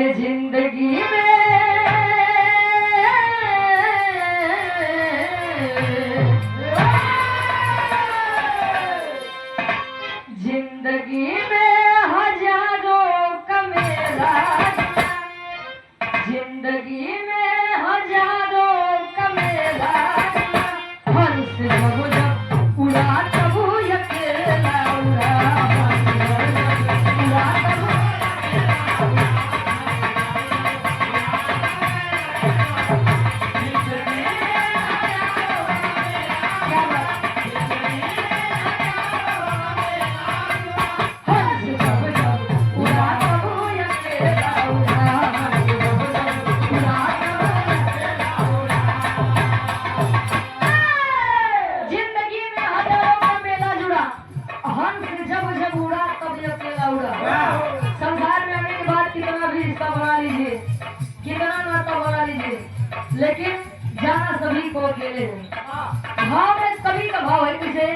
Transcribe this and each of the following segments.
अरे जिंदगी में जिंदगी में हजारों का मेला, जिंदगी में हजारों का मेला, हंस जब जब उड़ा तब अकेला उड़ा, उड़ा तब लेकिन जाना सभी को अकेले है। भाव में सभी का भाव है किसे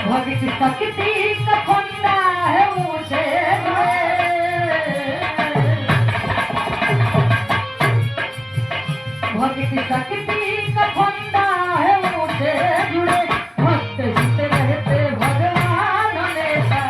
भक्ति शक्ति का फंदा है मुझे, भक्ति शक्ति का फंदा है मुझे जुड़े, भक्त जिते रहते भगवान हमेशा।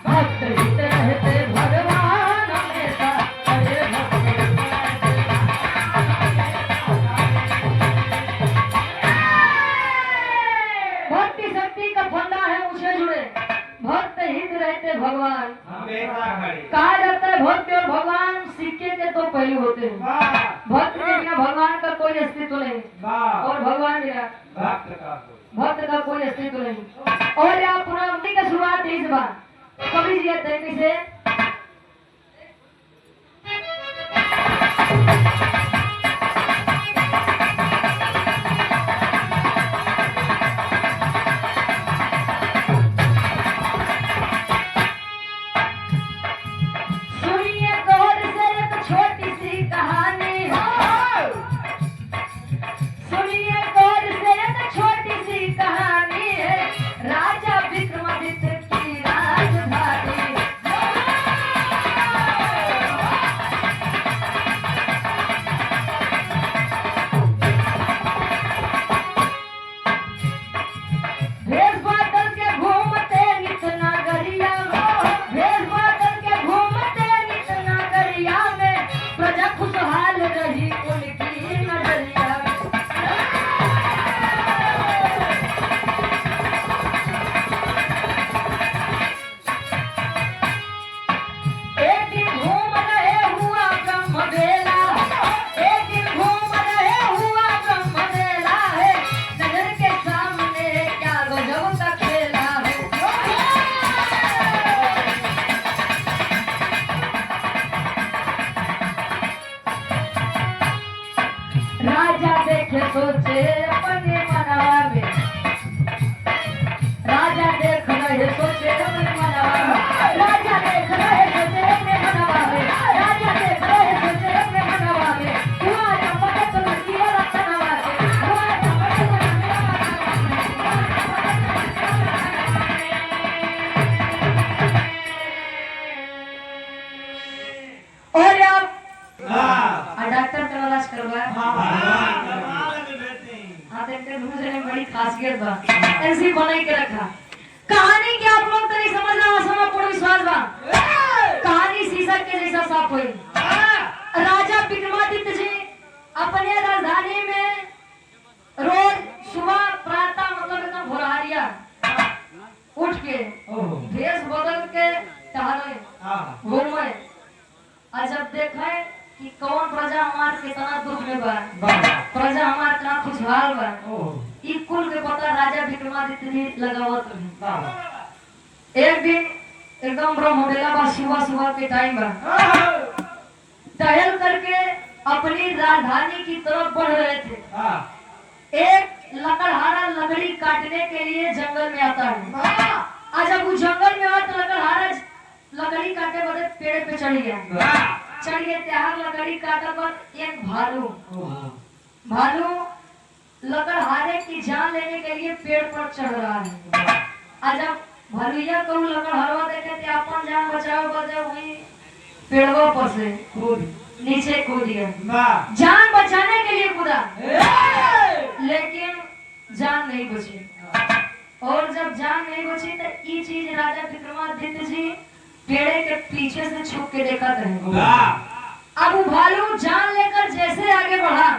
भक्त जिते रहते भगवान हमेशा। भक्ति शक्ति का फंदा है उसे जुड़े, भक्त हित रहते भगवान। कहा जाता है भक्त और भगवान सिक्के के तो पहलू होते हैं। भक्त के बिना भगवान का कोई अस्तित्व नहीं, और भगवान बिना भक्त का कोई अस्तित्व नहीं। और आप पुनः का शुरुआत इस बार कवि जी तैमी से सोचे अपने मनवा में, राजा देख रहे सोचे अपने मनवा में, राजा देख रहे सोचे अपने मनवा में, राजा देख रहे सोचे अपने मनवा में, हुआ चमक तो लड़की वाला तनवा से, हुआ चमक तो लड़की वाला। और आप डॉक्टर का इलाज करवाया, बड़ी खासियत बा ऐसी बनाई के रखा। कहानी के आप लोग तरी समझना असमा पूर्ण विश्वास बा। कहानी शीशा के जैसा साफ हुई। राजा विक्रमादित्य जी अपने राजधानी में रोज सुबह प्रातः मतलब एकदम भोरहरिया उठ के भेष बदल के टहले घूमे, और जब देखे कि कौन प्रजा हमार कितना दुख में बा, प्रजा हमार कितना खुशहाल बा, ई कुल के पता राजा विक्रमादित्य जी लगावत रहे। एक दिन एकदम ब्रह्मवेला बा, सुबह सुबह के टाइम बा, टहल करके अपनी राजधानी की तरफ बढ़ रहे थे। एक लकड़हारा लकड़ी काटने के लिए जंगल में आता है। आज जब वो जंगल में आया तो लकड़हारा लकड़ी काटे बदे पेड़ पे चढ़ गया। चढ़ गए त्यार लकड़ी काटा पर एक भालू लकड़हारे की जान लेने के लिए पेड़ पर चढ़ रहा है। आज जब भालुया को लकड़हारवा देखे थे अपन जान बचाओ बचाओ वही पेड़वा पर से नीचे कूद गया। जान बचाने के लिए कूदा लेकिन जान नहीं बची। और जब जान नहीं बची तो ये चीज राजा विक्रमादित्य जी पेड़े के पीछे से छुप के देखा रहे। अब वो भालू जान लेकर जैसे आगे बढ़ा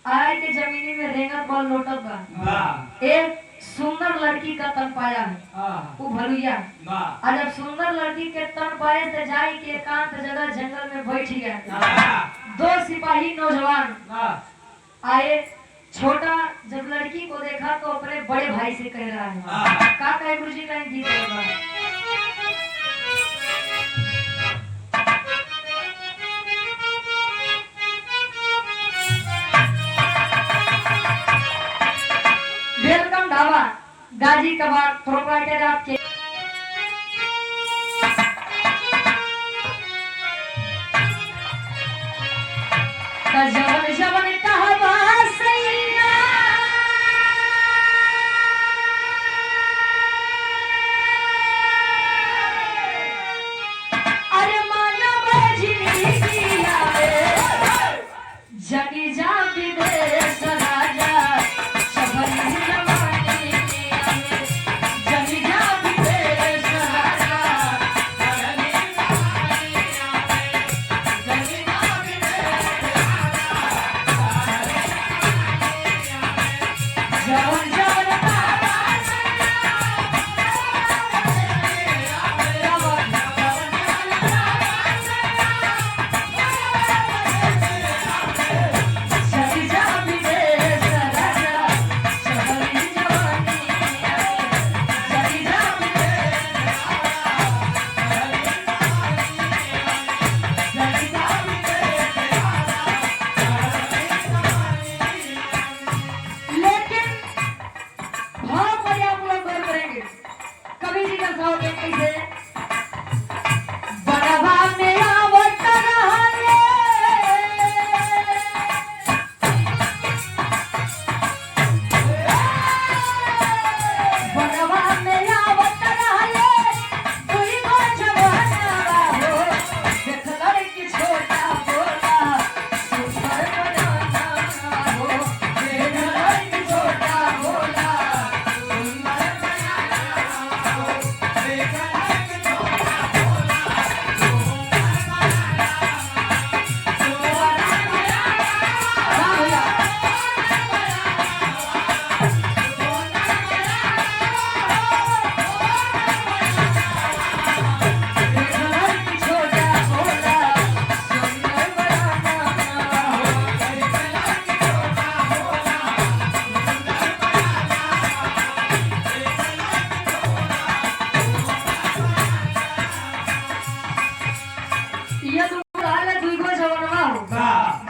आए के जमीनी में रेंगत बल लोटत बा। एक सुंदर लड़की का तन पाया है वो भलुया। और जब सुंदर लड़की के तन पाए तो जाए के एकांत जगह जंगल में बैठ गया। दो सिपाही नौजवान आए। छोटा जब लड़की को देखा तो अपने बड़े भाई से कह रहा है का कहे गुरुजी का गीत होगा। वेलकम ढाबा गाजी कबाड़ प्रोपराइटर आपके जवन जवन कहवा सैया अरे मानव जिंदगी आवे जगी जा विदेश राजा सबरी जवानी आवे जगी जा विदेश राजा सबरी जवानी आवे जगी जा जवन जवन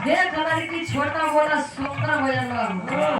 देख लड़की छोटा बोला सुंदर हो जाना।